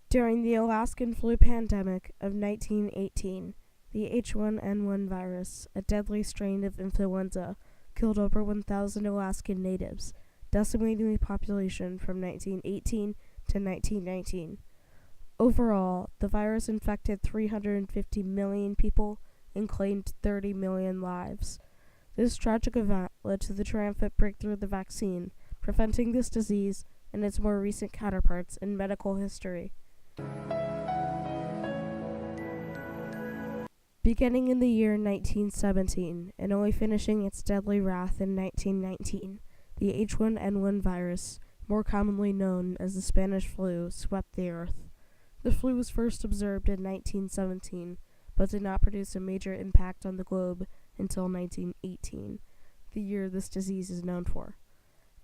During the Alaskan flu pandemic of 1918, the H1N1 virus, a deadly strain of influenza, killed over 1,000 Alaskan natives, decimating the population from 1918 to 1919. Overall, the virus infected 350 million people and claimed 30 million lives. This tragic event led to the triumphant breakthrough of the vaccine, preventing this disease and its more recent counterparts in medical history. Beginning in the year 1917 and only finishing its deadly wrath in 1919, the H1N1 virus, more commonly known as the Spanish flu, swept the earth. The flu was first observed in 1917, but did not produce a major impact on the globe until 1918, the year this disease is known for.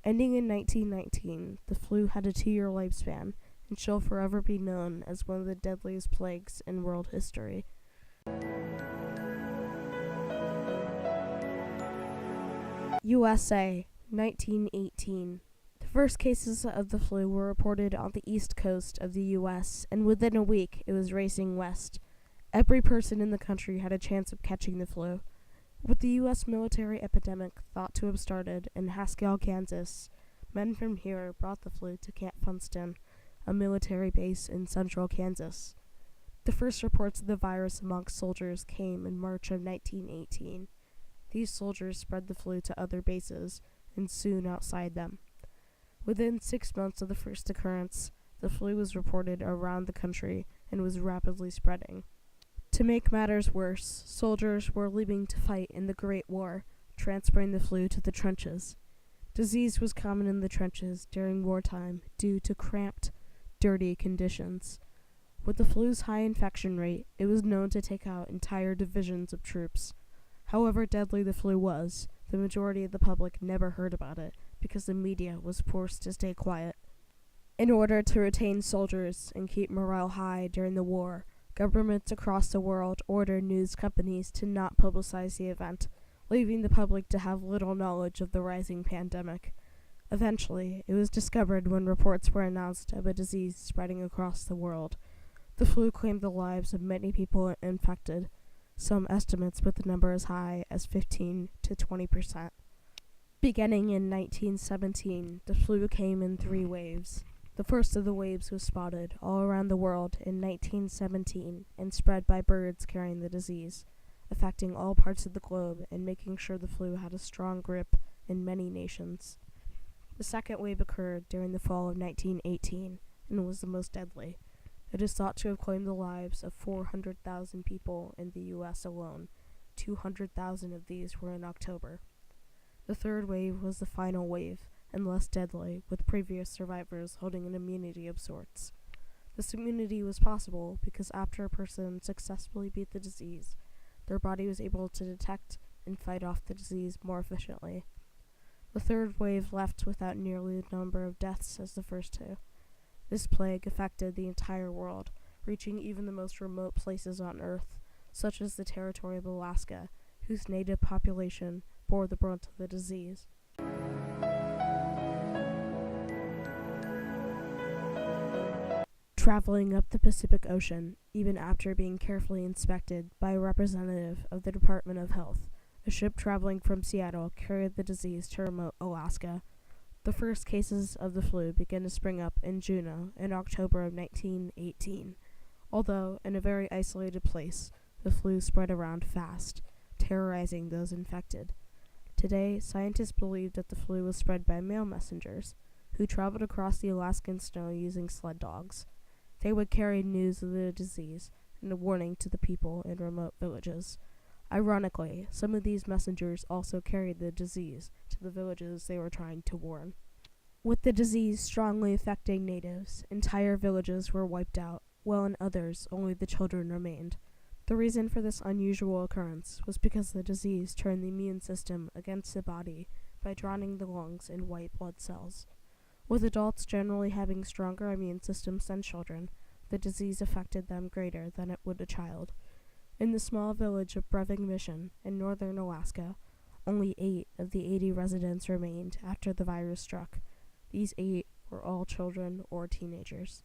Ending in 1919, the flu had a 2-year lifespan and shall forever be known as one of the deadliest plagues in world history. USA, 1918. The first cases of the flu were reported on the east coast of the U.S., and within a week it was racing west. Every person in the country had a chance of catching the flu. With the U.S. military epidemic thought to have started in Haskell, Kansas, men from here brought the flu to Camp Funston, a military base in central Kansas. The first reports of the virus amongst soldiers came in March of 1918. These soldiers spread the flu to other bases, and soon outside them. Within 6 months of the first occurrence, the flu was reported around the country and was rapidly spreading. To make matters worse, soldiers were leaving to fight in the Great War, transferring the flu to the trenches. Disease was common in the trenches during wartime due to cramped, dirty conditions. With the flu's high infection rate, it was known to take out entire divisions of troops. However deadly the flu was, the majority of the public never heard about it because the media was forced to stay quiet. In order to retain soldiers and keep morale high during the war, governments across the world ordered news companies to not publicize the event, leaving the public to have little knowledge of the rising pandemic. Eventually, it was discovered when reports were announced of a disease spreading across the world. The flu claimed the lives of many people infected. Some estimates put the number as high as 15 to 20%. Beginning in 1917, the flu came in 3 waves. The first of the waves was spotted all around the world in 1917 and spread by birds carrying the disease, affecting all parts of the globe and making sure the flu had a strong grip in many nations. The second wave occurred during the fall of 1918 and was the most deadly. It is thought to have claimed the lives of 400,000 people in the U.S. alone. 200,000 of these were in October. The third wave was the final wave, and less deadly, with previous survivors holding an immunity of sorts. This immunity was possible because after a person successfully beat the disease, their body was able to detect and fight off the disease more efficiently. The third wave left without nearly the number of deaths as the first 2. This plague affected the entire world, reaching even the most remote places on Earth, such as the territory of Alaska, whose native population bore the brunt of the disease. Traveling up the Pacific Ocean, even after being carefully inspected by a representative of the Department of Health, a ship traveling from Seattle carried the disease to remote Alaska. The first cases of the flu began to spring up in Juneau in October of 1918, although in a very isolated place, the flu spread around fast, terrorizing those infected. Today, scientists believe that the flu was spread by mail messengers, who traveled across the Alaskan snow using sled dogs. They would carry news of the disease and a warning to the people in remote villages. Ironically, some of these messengers also carried the disease to the villages they were trying to warn. With the disease strongly affecting natives, entire villages were wiped out, while in others only the children remained. The reason for this unusual occurrence was because the disease turned the immune system against the body by drowning the lungs in white blood cells. With adults generally having stronger immune systems than children, the disease affected them greater than it would a child. In the small village of Breving Mission in northern Alaska, only 8 of the 80 residents remained after the virus struck. These 8 were all children or teenagers.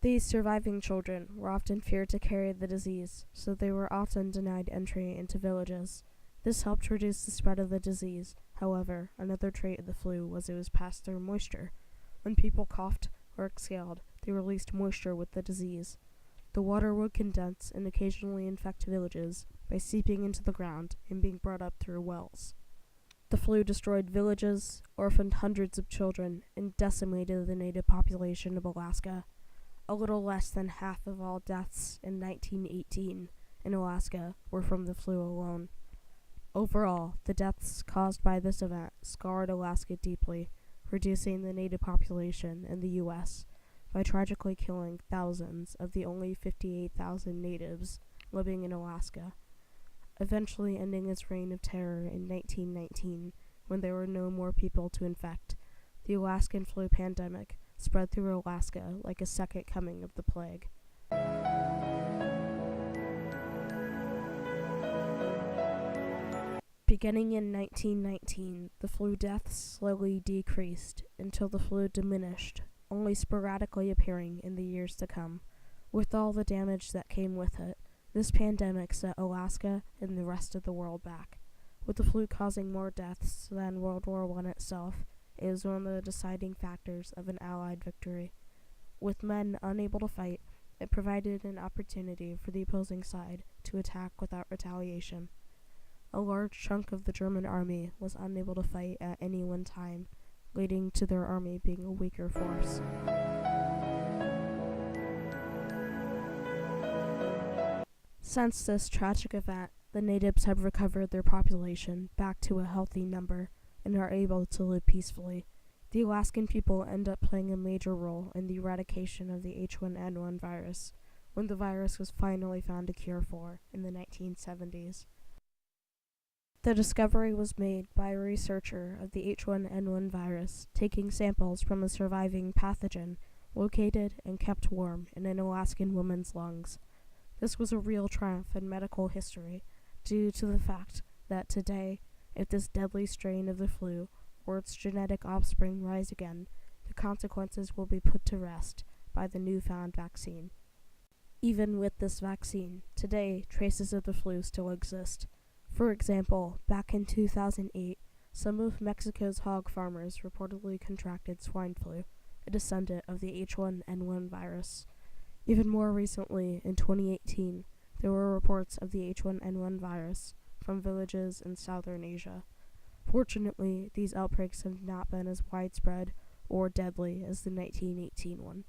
These surviving children were often feared to carry the disease, so they were often denied entry into villages. This helped reduce the spread of the disease. However, another trait of the flu was it was passed through moisture. When people coughed or exhaled, they released moisture with the disease. The water would condense and occasionally infect villages by seeping into the ground and being brought up through wells. The flu destroyed villages, orphaned hundreds of children, and decimated the native population of Alaska. A little less than half of all deaths in 1918 in Alaska were from the flu alone. Overall, the deaths caused by this event scarred Alaska deeply, reducing the native population in the U.S. by tragically killing thousands of the only 58,000 natives living in Alaska, eventually ending its reign of terror in 1919 when there were no more people to infect. The Alaskan flu pandemic spread through Alaska like a second coming of the plague. Beginning in 1919, the flu deaths slowly decreased until the flu diminished, only sporadically appearing in the years to come. With all the damage that came with it, this pandemic set Alaska and the rest of the world back. With the flu causing more deaths than World War I itself, it was one of the deciding factors of an Allied victory. With men unable to fight, it provided an opportunity for the opposing side to attack without retaliation. A large chunk of the German army was unable to fight at any one time, leading to their army being a weaker force. Since this tragic event, the natives have recovered their population back to a healthy number and are able to live peacefully. The Alaskan people end up playing a major role in the eradication of the H1N1 virus, when the virus was finally found a cure for in the 1970s. The discovery was made by a researcher of the H1N1 virus taking samples from a surviving pathogen located and kept warm in an Alaskan woman's lungs. This was a real triumph in medical history due to the fact that today, if this deadly strain of the flu or its genetic offspring rise again, the consequences will be put to rest by the newfound vaccine. Even with this vaccine, today traces of the flu still exist. For example, back in 2008, some of Mexico's hog farmers reportedly contracted swine flu, a descendant of the H1N1 virus. Even more recently, in 2018, there were reports of the H1N1 virus from villages in southern Asia. Fortunately, these outbreaks have not been as widespread or deadly as the 1918 one.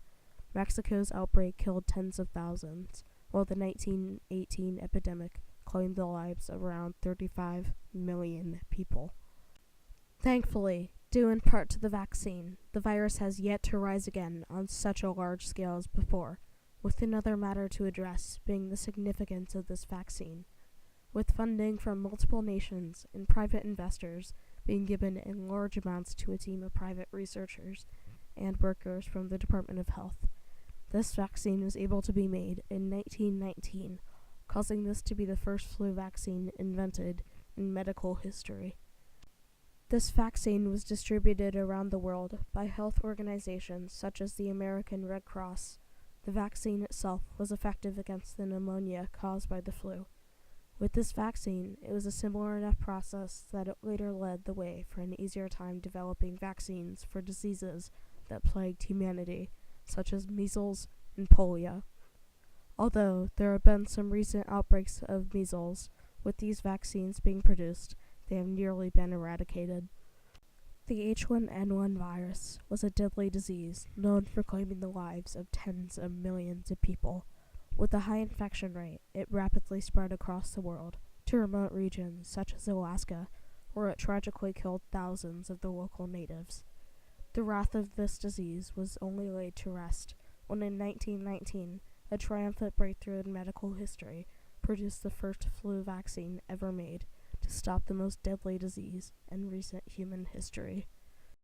Mexico's outbreak killed tens of thousands, while the 1918 epidemic claimed the lives of around 35 million people. Thankfully, due in part to the vaccine, the virus has yet to rise again on such a large scale as before, with another matter to address being the significance of this vaccine. With funding from multiple nations and private investors being given in large amounts to a team of private researchers and workers from the Department of Health, this vaccine was able to be made in 1919, causing this to be the first flu vaccine invented in medical history. This vaccine was distributed around the world by health organizations such as the American Red Cross. The vaccine itself was effective against the pneumonia caused by the flu. With this vaccine, it was a similar enough process that it later led the way for an easier time developing vaccines for diseases that plagued humanity, such as measles and polio. Although there have been some recent outbreaks of measles, with these vaccines being produced, they have nearly been eradicated. The H1N1 virus was a deadly disease known for claiming the lives of tens of millions of people. With a high infection rate, it rapidly spread across the world to remote regions such as Alaska, where it tragically killed thousands of the local natives. The wrath of this disease was only laid to rest when in 1919, a triumphant breakthrough in medical history produced the first flu vaccine ever made to stop the most deadly disease in recent human history.